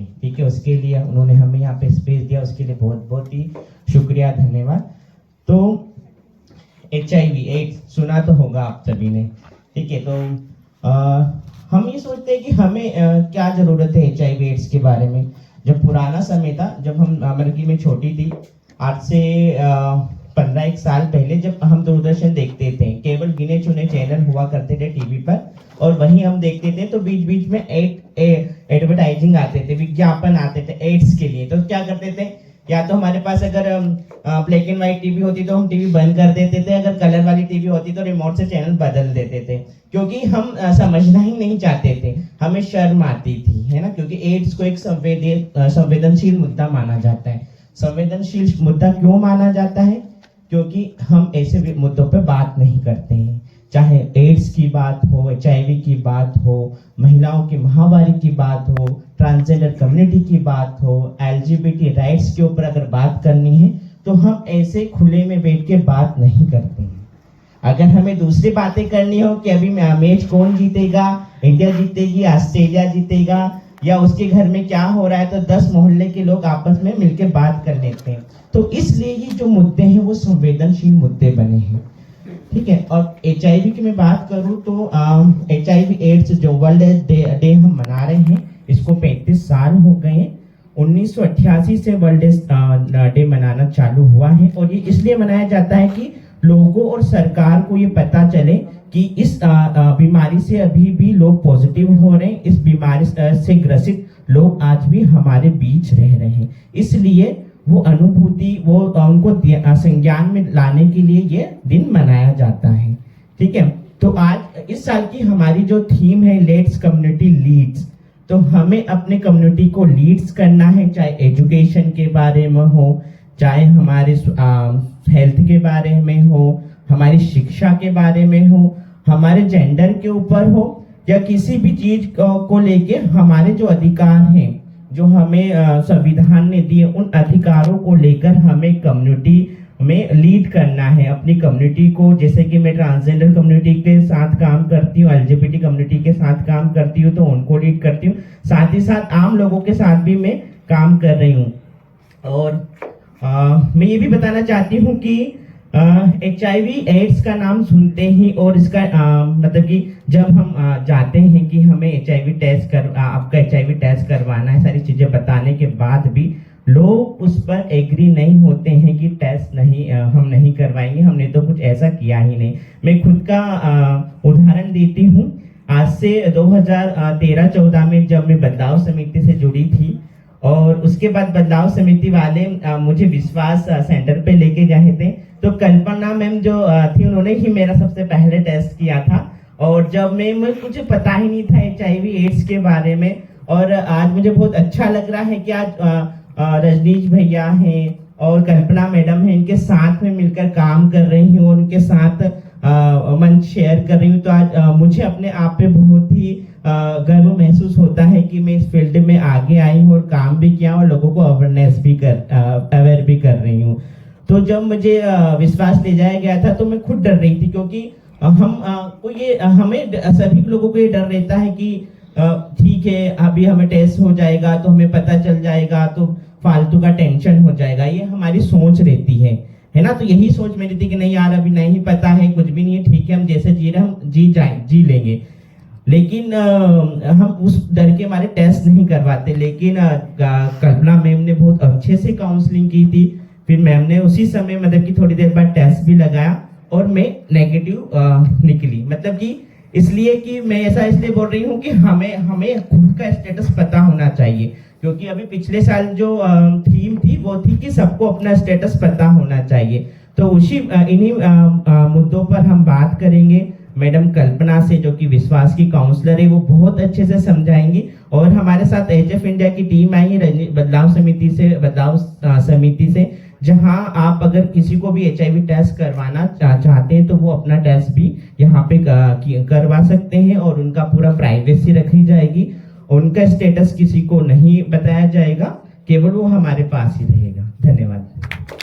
में, ठीक है। उसके लिए उन्होंने हमें यहाँ पे स्पेस दिया, उसके लिए बहुत बहुत ही शुक्रिया, धन्यवाद। तो HIV एड्स सुना तो होगा आप सभी ने, ठीक है। तो हम ये सोचते हैं कि हमें क्या ज़रूरत है HIV एड्स के बारे में। जब पुराना समय था, जब हम अमेरिका में छोटी थी, आज से 15-1 साल पहले, जब हम दूरदर्शन देखते थे, केवल गिने चुने चैनल हुआ करते थे टीवी पर, और वहीं हम देखते थे तो बीच बीच में एडवर्टाइजिंग आते थे, विज्ञापन आते थे एड्स के लिए। तो क्या करते थे, या तो हमारे पास अगर ब्लैक एंड व्हाइट टीवी होती तो हम टीवी बंद कर देते थे, अगर कलर वाली टीवी होती तो रिमोट से चैनल बदल देते थे, क्योंकि हम समझना ही नहीं चाहते थे, हमें शर्म आती थी, है ना। क्योंकि एड्स को एक संवेदनशील मुद्दा माना जाता है। संवेदनशील मुद्दा क्यों माना जाता है? क्योंकि हम ऐसे मुद्दों पे बात नहीं करते हैं, चाहे एड्स की बात हो, HIV की बात हो, महिलाओं की महामारी की बात हो, ट्रांसजेंडर कम्युनिटी की बात हो, LGBT राइट्स के ऊपर अगर बात करनी है तो हम ऐसे खुले में बैठ के बात नहीं करते हैं। अगर हमें दूसरी बातें करनी हो कि अभी मैच कौन जीतेगा, इंडिया जीतेगी, ऑस्ट्रेलिया जीतेगा, या उसके घर में क्या हो रहा है, तो 10 मोहल्ले के लोग आपस में मिलकर बात कर लेते हैं। तो इसलिए ये जो मुद्दे हैं वो संवेदनशील मुद्दे बने हैं, ठीक है। और HIV की मैं बात करूं तो HIV एड्स जो वर्ल्ड डे हम मना रहे हैं, इसको 35 साल हो गए हैं। 1988 से वर्ल्ड डे मनाना चालू हुआ है, और ये इसलिए मनाया जाता है कि लोगों और सरकार को ये पता चले कि इस बीमारी से अभी भी लोग पॉजिटिव हो रहे हैं, इस बीमारी से ग्रसित लोग आज भी हमारे बीच रह रहे हैं। इसलिए वो अनुभूति, वो उनको संज्ञान में लाने के लिए ये दिन मनाया जाता है, ठीक है। तो आज इस साल की हमारी जो थीम है, लेट्स कम्युनिटी लीड्स। तो हमें अपने कम्युनिटी को लीड्स करना है, चाहे एजुकेशन के बारे में हो, चाहे हमारे हेल्थ के बारे में हो, हमारी शिक्षा के बारे में हो, हमारे जेंडर के ऊपर हो, या किसी भी चीज को लेके हमारे जो अधिकार हैं, जो हमें संविधान ने दिए, उन अधिकारों को लेकर हमें कम्युनिटी में लीड करना है अपनी कम्युनिटी को। जैसे कि मैं ट्रांसजेंडर कम्युनिटी के साथ काम करती हूँ, LGBT कम्युनिटी के साथ काम करती हूँ, तो उनको लीड करती हूँ। साथ ही साथ आम लोगों के साथ भी मैं काम कर रही हूँ। और मैं ये भी बताना चाहती हूँ कि HIV एड्स का नाम सुनते ही, और इसका मतलब कि जब हम जाते हैं कि हमें आपका HIV टेस्ट करवाना है, सारी चीजें बताने के बाद भी लोग उस पर एग्री नहीं होते हैं कि टेस्ट नहीं, हम नहीं करवाएंगे, हमने तो कुछ ऐसा किया ही नहीं। मैं खुद का उदाहरण देती हूँ। आज से 2013-14 में जब मैं बदलाव समिति से जुड़ी थी, और उसके बाद बदलाव समिति वाले मुझे विश्वास सेंटर पे लेके गए थे, तो कल्पना मैम जो थी, उन्होंने ही मेरा सबसे पहले टेस्ट किया था। और जब मैं कुछ पता ही नहीं था HIV एड्स के बारे में, और आज मुझे बहुत अच्छा लग रहा है कि आज रजनीश भैया हैं और कल्पना मैडम हैं, इनके साथ में मिलकर काम कर रही हूँ और उनके साथ मंच शेयर कर रही हूँ। तो आज मुझे अपने आप पे बहुत ही गर्व महसूस होता है कि मैं इस फील्ड में आगे आई हूँ और काम भी किया और लोगों को अवेयर भी कर रही हूँ। तो जब मुझे विश्वास ले जाया गया था तो मैं खुद डर रही थी, क्योंकि हमें सभी लोगों को ये डर रहता है कि ठीक है, अभी हमें टेस्ट हो जाएगा तो हमें पता चल जाएगा, तो फालतू का टेंशन हो जाएगा, ये हमारी सोच रहती है ना। तो यही सोच मेरी थी कि नहीं यार, अभी नहीं पता है, कुछ भी नहीं है, ठीक है, हम जैसे जी रहे हम जी लेंगे। लेकिन हम उस डर के मारे टेस्ट नहीं करवाते। लेकिन कल्पना मैम ने बहुत अच्छे से काउंसलिंग की थी। फिर मैम ने उसी समय मतलब कि थोड़ी देर बाद टेस्ट भी लगाया और मैं नेगेटिव निकली। मतलब कि इसलिए कि मैं ऐसा इसलिए बोल रही हूँ कि हमें खुद का स्टेटस पता होना चाहिए, क्योंकि अभी पिछले साल जो थीम थी वो थी कि सबको अपना स्टेटस पता होना चाहिए। तो इन्हीं मुद्दों पर हम बात करेंगे। मैडम कल्पना से, जो कि विश्वास की काउंसलर है, वो बहुत अच्छे से समझाएंगी। और हमारे साथ HF इंडिया की टीम आई है बदलाव समिति से, जहां आप अगर किसी को भी HIV टेस्ट करवाना चाहते हैं तो वो अपना टेस्ट भी यहाँ पे करवा सकते हैं, और उनका पूरा प्राइवेसी रखी जाएगी। उनका स्टेटस किसी को नहीं बताया जाएगा, केवल वो हमारे पास ही रहेगा। धन्यवाद।